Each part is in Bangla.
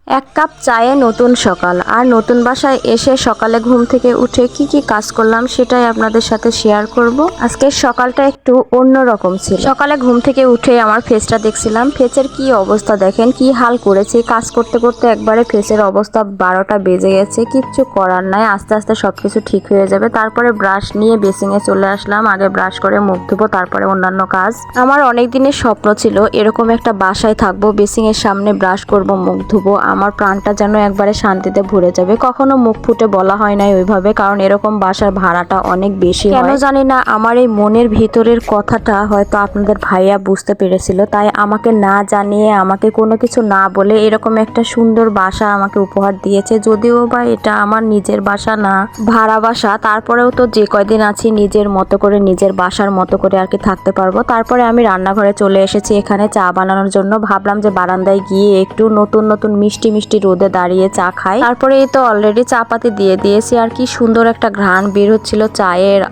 এক কাপ চায়ে নতুন সকাল। আর নতুন বাসায় এসে সকালে ঘুম থেকে উঠে কি কি কাজ করলাম সেটাই আপনাদের সাথে শেয়ার করব। আজকের সকালটা একটু অন্যরকম ছিল। সকালে ঘুম থেকে উঠে আমার ফেসটা দেখছিলাম, ফেসের কি অবস্থা দেখেন, কি হাল করেছি। কাজ করতে করতে একবারে ফেসের অবস্থা 12টা বেজে গেছে। কিচ্ছু করার নাই, আস্তে আস্তে সবকিছু ঠিক হয়ে যাবে। তারপরে ব্রাশ নিয়ে বেসিংয়ে চলে আসলাম। আগে ব্রাশ করে মুখ ধুবো, তারপরে অন্যান্য কাজ। আমার অনেক দিনের স্বপ্ন ছিল এরকম একটা বাসায় থাকবো, বেসিংয়ের সামনে ব্রাশ করব, মুখ ধুবো, আমার প্রাণটা যেন একবারে শান্তিতে ভরে যাবে। কখনো মুখ ফুটে বলা হয় নাই ওইভাবে, কারণ এরকম বাসার ভাড়াটা অনেক বেশি। কেন জানি না আমার এই মনের ভিতরের কথাটা হয়তো আপনাদের ভাইয়া বুঝতে পেরেছিল, তাই আমাকে না জানিয়ে, আমাকে কোনো কিছু না বলে এরকম একটা সুন্দর বাসা আমাকে উপহার দিয়েছে। যদিও বা এটা আমার নিজের বাসা না, ভাড়া বাসা, তারপরেও তো যে কয়দিন আছি নিজের মতো করে, নিজের বাসার মতো করে আর কি থাকতে পারবো। তারপরে আমি রান্নাঘরে চলে এসেছি এখানে চা বানানোর জন্য। ভাবলাম যে বারান্দায় গিয়ে একটু নতুন নতুন মিষ্টি মিষ্টি রোদে দাঁড়িয়ে চা খাই। তারপরে এই তো অলরেডি চা পাতি দিয়ে দিয়েছি, আর কি সুন্দর একটা ঘ্রাণ বের হচ্ছিল চায়ের।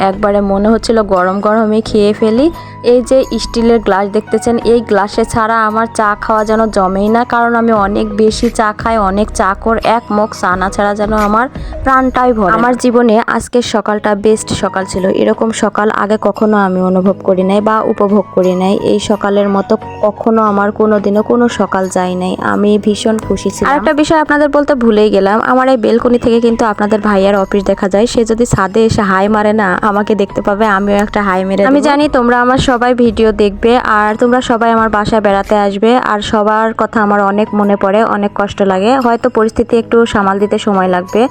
একবারে মনে হচ্ছিল গরম গরমই খেয়ে ফেলি। এই যে স্টিলের গ্লাস দেখতেছেন, এই গ্লাসে ছাড়া আমার চা খাওয়া যেন জমেই না, কারণ আমি অনেক বেশি চা খাই, অনেক চাকর। এক মগ চা না ছাড়া যেন আমার প্রাণটাই ভরে। আমার জীবনে আজকের সকালটা বেস্ট সকাল ছিল। এরকম সকাল আগে কখনো আমি অনুভব করি নাই বা উপভোগ করি নাই। এই সকালের মতো কখনো আমার কোনোদিনও কোনো সকাল যায় নাই। আমি ভীষণ খুশি ছিলাম। আর একটা বিষয় আপনাদের বলতে ভুলেই গেলাম, আমার এই বেলকনি থেকে কিন্তু আপনাদের ভাইয়ার অফিস দেখা যায়। সে যদি ছাদে এসে হাই মারে না, আমাকে দেখতে পাবে, আমিও একটা হাই মেরে। আমি জানি তোমরা আমার সবাই ভিডিও দেখবে, আর তোমরা সবাই আমার বাসায় বেড়াতে আসবে, আর সবার কথা আমার অনেক মনে পড়ে, অনেক কষ্ট লাগে। হয়তো পরিস্থিতি একটু সামাল দিতে সময় লাগবে,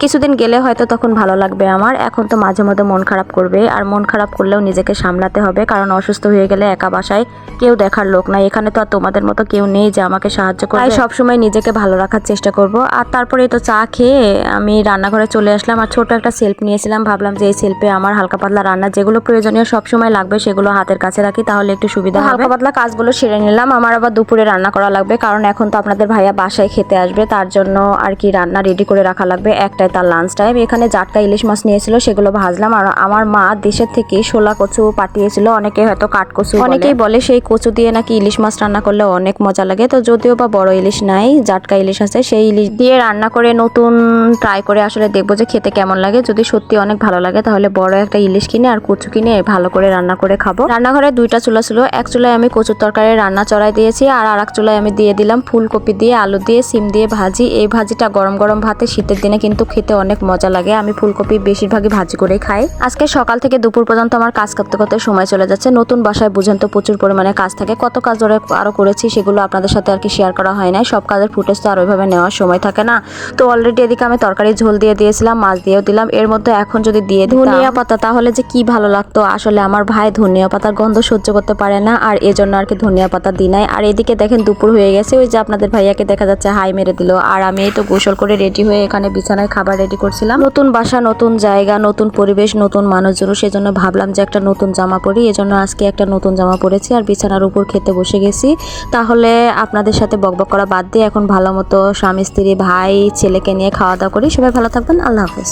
কিছুদিন গেলে হয়তো তখন ভালো লাগবে আমার। এখন তো মাঝে মধ্যে মন খারাপ করবে, আর মন খারাপ করলেও নিজেকে সামলাতে হবে, কারণ অসুস্থ হয়ে গেলে একা বাসায় কেউ দেখার লোক নাই। এখানে তো আর তোমাদের মতো কেউ নেই যে আমাকে সাহায্য করবে। তাই সবসময় নিজেকে ভালো রাখার চেষ্টা করব। আর তারপরে তো চা খেয়ে আমি রান্নাঘরে চলে আসলাম, আর ছোট একটা সেলফ নিয়েছিলাম। ভাবলাম যে এই সেলফে আমার হালকা পাতলা রান্না যেগুলো প্রয়োজনীয় সবসময় লাগবে সেগুলো হাতের কাছে রাখি, তাহলে একটু সুবিধা হবে। হালকা পাতলা কাজগুলো সেরে নিলাম। আমার আবার দুপুরে রান্না করা লাগবে, কারণ এখন তো আপনাদের ভাইয়া বাসায় খেতে আসবে, তার জন্য আর কি রান্না রেডি করে রাখা লাগবে। একটাই তার লাঞ্চ টাইম। এখানে জাটকা ইলিশ মাছ নিয়েছিল, সেগুলো ভাজলাম। আর আমার মা দেশের থেকে শোলা কচু পাঠিয়েছিল, অনেকে হয়তো কাঠ কচু, অনেকেই বলে সেই কচু দিয়ে নাকি ইলিশ মাছ রান্না করলে অনেক মজা লাগে। তো যদিও বা বড় ইলিশ নাই, জাটকা ইলিশ আছে, সেই ইলিশ দিয়ে রান্না করে নতুন ট্রাই করে আসলে দেখবো যে খেতে কেমন লাগে। যদি সত্যি অনেক ভালো লাগে তাহলে বড় একটা ইলিশ কিনে আর কচু কিনে ভালো করে রান্না করে খাবো। রান্নাঘরে দুইটা চুলা ছিল, এক চুলায় আমি কচুর তরকারি রান্না চড়াই দিয়েছি, আর আরেক চুলায় আমি দিয়ে দিলাম ফুলকপি দিয়ে, আলু দিয়ে, সিম দিয়ে ভাজি। এই ভাজিটা গরম গরম ভাতে শীতের দিনে কিন্তু খেতে অনেক মজা লাগে। আমি ফুলকপি বেশিরভাগই ভাজি করেই খাই। আজকে সকাল থেকে দুপুর পর্যন্ত আমার কাজ করতে করতে সময় চলে যাচ্ছে। নতুন বাসায় বুঝেন তো প্রচুর পরিমাণে কাজ থাকে। কত কাজ আরো করেছি সেগুলো আপনাদের সাথে আর কি শেয়ার করা হয় না। সব কাজের ফুটেজ তো আর ওইভাবে নেওয়ার সময় থাকে না। তো অলরেডি এদিকে আমি তরকারি ঝোল দিয়ে দিয়েছিলাম, মাছ দিয়েও দিলাম। এর মধ্যে এখন যদি দিয়ে ধনিয়া পাতা তাহলে যে কি ভালো লাগতো। আসলে আমার ভাই ধনিয়া পাতার গন্ধ সহ্য করতে পারে না, আর এজন্য আর কি ধনিয়া পাতা দিই নাই। আর এদিকে দেখেন দুপুর হয়ে গেছে, ওই যে আপনাদের ভাইয়াকে দেখা যাচ্ছে হাই মেরে দিল। আর আমি এই তো গোসল করে রেডি হয়ে এখানে বিছানায় খাবার রেডি করছিলাম। নতুন বাসা, নতুন জায়গা, নতুন পরিবেশ, নতুন মানুষজন, সেজন্য ভাবলাম যে একটা নতুন জামা পরি। এজন্য আজকে একটা নতুন জামা পরেছি আর বিছানার উপর খেতে বসে গেছি। তাহলে আপনাদের সাথে বকবক করা বাদ দিয়ে এখন ভালো মতো স্বামী স্ত্রী ভাই ছেলেকে নিয়ে খাওয়া দাওয়া করি। সবাই ভালো থাকবেন, আল্লাহ হাফেজ।